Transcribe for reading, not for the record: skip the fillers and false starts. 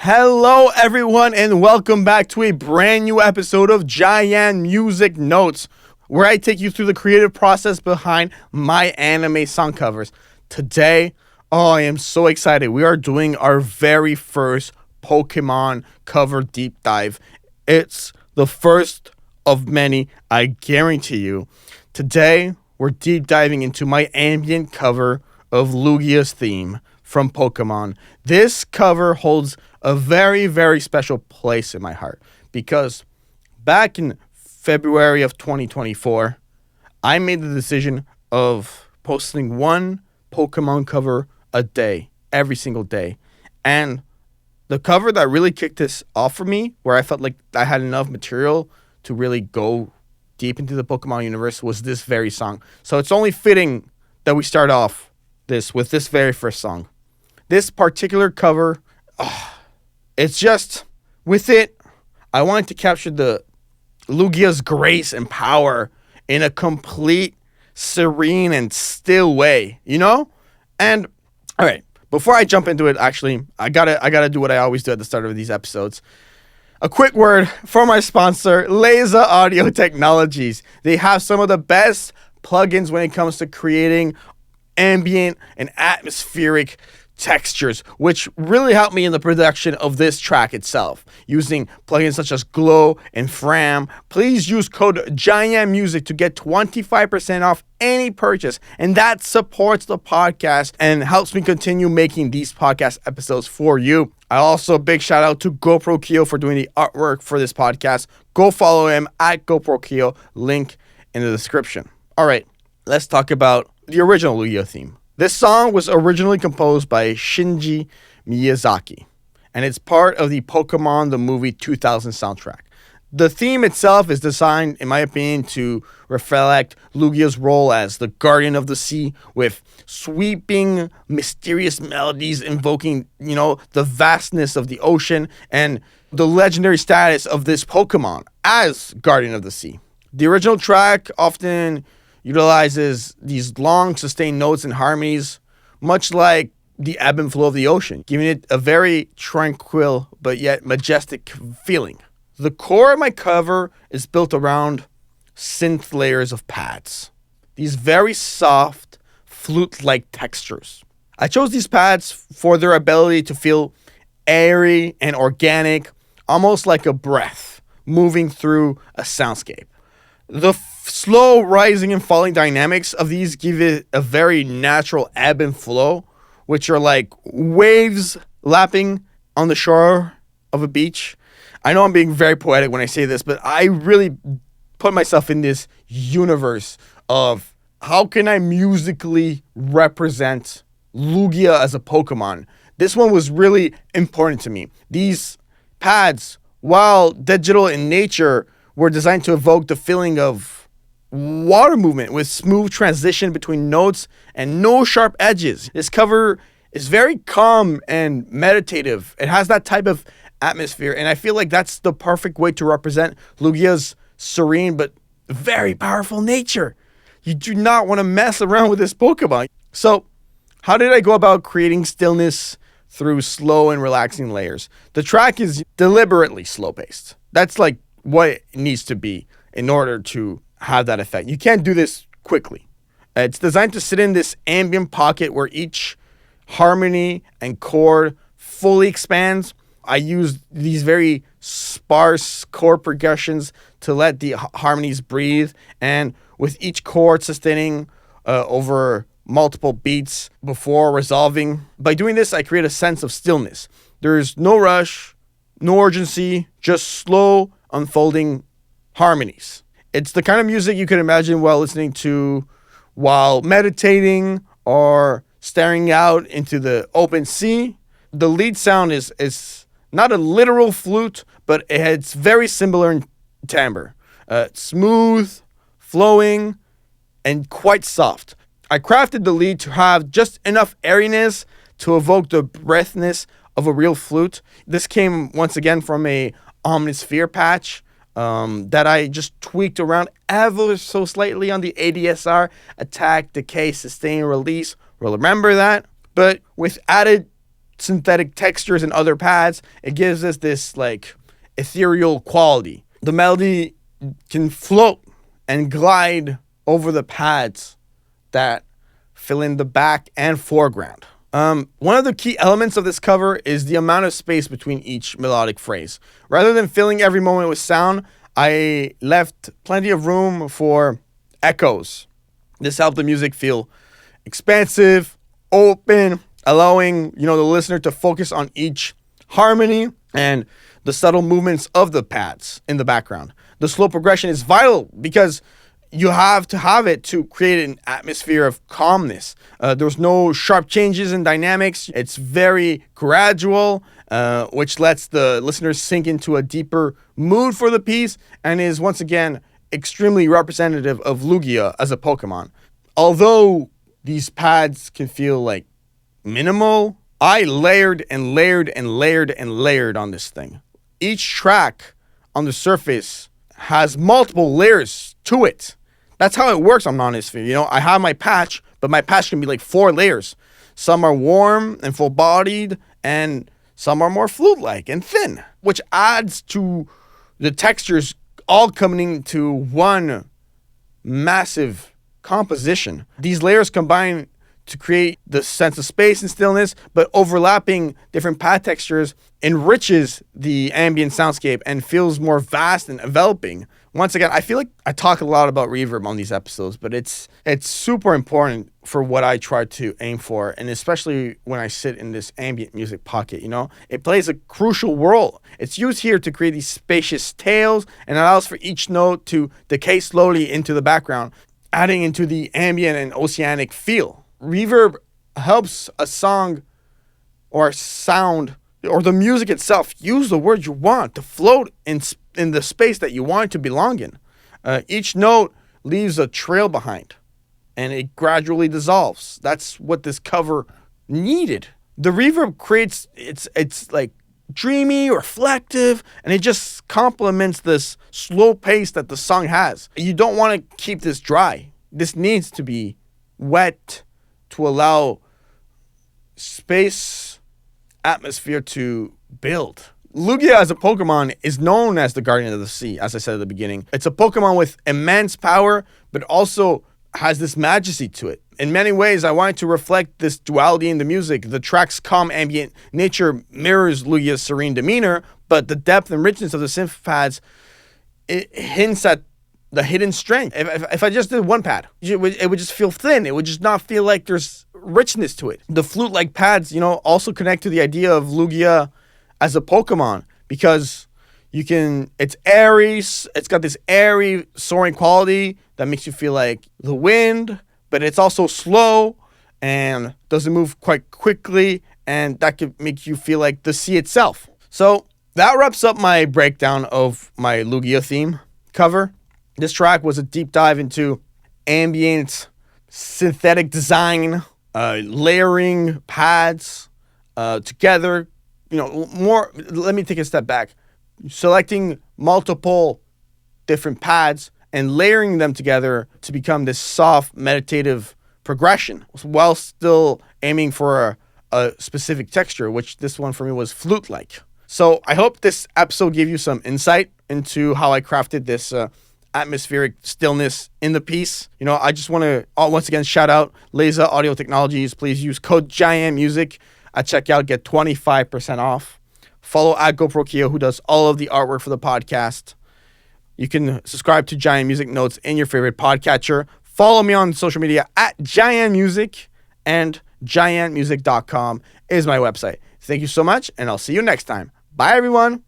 Hello, everyone, and welcome back to a brand new episode of JaianMusic Notes, where I take you through the creative process behind my anime song covers. Today, I am so excited. We are doing our very first Pokemon cover deep dive. It's the first of many, I guarantee you. Today, we're deep diving into my ambient cover of Lugia's theme from Pokemon. This cover holds a very, very special place in my heart because back in February of 2024, I made the decision of posting one Pokemon cover a day, every single day. And the cover that really kicked this off for me, where I felt like I had enough material to really go deep into the Pokemon universe, was this very song. So it's only fitting that we start off this with this very first song. This particular cover, it's just, with it, I wanted to capture the Lugia's grace and power in a complete, serene, and still way, you know? And, all right, before I jump into it, actually, I gotta do what I always do at the start of these episodes. A quick word for my sponsor, Laser Audio Technologies. They have some of the best plugins when it comes to creating ambient and atmospheric textures, which really helped me in the production of this track itself. Using plugins such as Glow and Fram, please use code JaianMusic to get 25% off any purchase, and that supports the podcast and helps me continue making these podcast episodes for you. I also, big shout out to GoPro Keo for doing the artwork for this podcast. Go follow him at GoPro Keo, link in the description. All right, let's talk about the original Lugia theme. This song was originally composed by Shinji Miyazaki, and it's part of the Pokemon the Movie 2000 soundtrack. The theme itself is designed, in my opinion, to reflect Lugia's role as the guardian of the sea, with sweeping, mysterious melodies invoking, the vastness of the ocean and the legendary status of this Pokemon as guardian of the sea. The original track often utilizes these long sustained notes and harmonies, much like the ebb and flow of the ocean, giving it a very tranquil but yet majestic feeling. The core of my cover is built around synth layers of pads, these very soft, flute-like textures. I chose these pads for their ability to feel airy and organic, almost like a breath moving through a soundscape. The slow rising and falling dynamics of these give it a very natural ebb and flow, which are like waves lapping on the shore of a beach. I know I'm being very poetic when I say this, but I really put myself in this universe of how can I musically represent Lugia as a Pokemon. This one was really important to me. These pads, while digital in nature, were designed to evoke the feeling of water movement with smooth transition between notes and no sharp edges. This cover is very calm and meditative. It has that type of atmosphere, and I feel like that's the perfect way to represent Lugia's serene but very powerful nature. You do not want to mess around with this Pokemon. So, how did I go about creating stillness through slow and relaxing layers? The track is deliberately slow-paced. That's like what it needs to be in order to have that effect. You can't do this quickly. It's designed to sit in this ambient pocket where each harmony and chord fully expands. I use these very sparse chord progressions to let the harmonies breathe, and with each chord sustaining over multiple beats before resolving. By doing this, I create a sense of stillness. There's no rush, no urgency, just slow unfolding harmonies. It's the kind of music you can imagine while listening to while meditating or staring out into the open sea. The lead sound is not a literal flute, but it's very similar in timbre. Smooth, flowing, and quite soft. I crafted the lead to have just enough airiness to evoke the breathness of a real flute. This came once again from a Omnisphere patch that I just tweaked around ever so slightly on the ADSR, attack, decay, sustain, release. Remember that? But with added synthetic textures and other pads, it gives us this like ethereal quality. The melody can float and glide over the pads that fill in the back and foreground. One of the key elements of this cover is the amount of space between each melodic phrase. Rather than filling every moment with sound, I left plenty of room for echoes. This helped the music feel expansive, open, allowing, the listener to focus on each harmony and the subtle movements of the pads in the background. The slow progression is vital because you have to have it to create an atmosphere of calmness. There's no sharp changes in dynamics. It's very gradual, which lets the listeners sink into a deeper mood for the piece and is once again extremely representative of Lugia as a Pokemon. Although these pads can feel like minimal, I layered and layered and layered and layered on this thing. Each track on the surface has multiple layers to it. That's how it works on Nonosphere. I have my patch, but my patch can be like 4 layers. Some are warm and full-bodied, and some are more flute-like and thin, which adds to the textures all coming into one massive composition. These layers combine to create the sense of space and stillness, but overlapping different pad textures enriches the ambient soundscape and feels more vast and enveloping. Once again, I feel like I talk a lot about reverb on these episodes, but it's super important for what I try to aim for, and especially when I sit in this ambient music pocket, It plays a crucial role. It's used here to create these spacious tales and allows for each note to decay slowly into the background, adding into the ambient and oceanic feel. Reverb helps a song or sound or the music itself, use the word you want, to float in the space that you want it to belong in. Each note leaves a trail behind, and it gradually dissolves. That's what this cover needed. The reverb creates, it's like dreamy, reflective, and it just complements this slow pace that the song has. You don't want to keep this dry. This needs to be wet to allow space, atmosphere to build. Lugia as a Pokemon is known as the Guardian of the Sea, as I said at the beginning. It's a Pokemon with immense power, but also has this majesty to it. In many ways, I wanted to reflect this duality in the music. The track's calm ambient nature mirrors Lugia's serene demeanor, but the depth and richness of the synth pads, it hints at the hidden strength. If I just did one pad, it would just feel thin. It would just not feel like there's richness to it. The flute-like pads, also connect to the idea of Lugia as a Pokemon, because it's airy, it's got this airy, soaring quality that makes you feel like the wind, but it's also slow and doesn't move quite quickly, and that could make you feel like the sea itself. So that wraps up my breakdown of my Lugia theme cover. This track was a deep dive into ambient synthetic design, layering pads together. More. Let me take a step back. Selecting multiple different pads and layering them together to become this soft, meditative progression, while still aiming for a specific texture, which this one for me was flute-like. So I hope this episode gave you some insight into how I crafted this atmospheric stillness in the piece. I just want to once again shout out Laser Audio Technologies. Please use code JaianMusic at checkout, get 25% off. Follow at GoProKio, who does all of the artwork for the podcast. You can subscribe to JaianMusic Notes in your favorite podcatcher. Follow me on social media at JaianMusic, and JaianMusic.com is my website. Thank you so much, and I'll see you next time. Bye, everyone.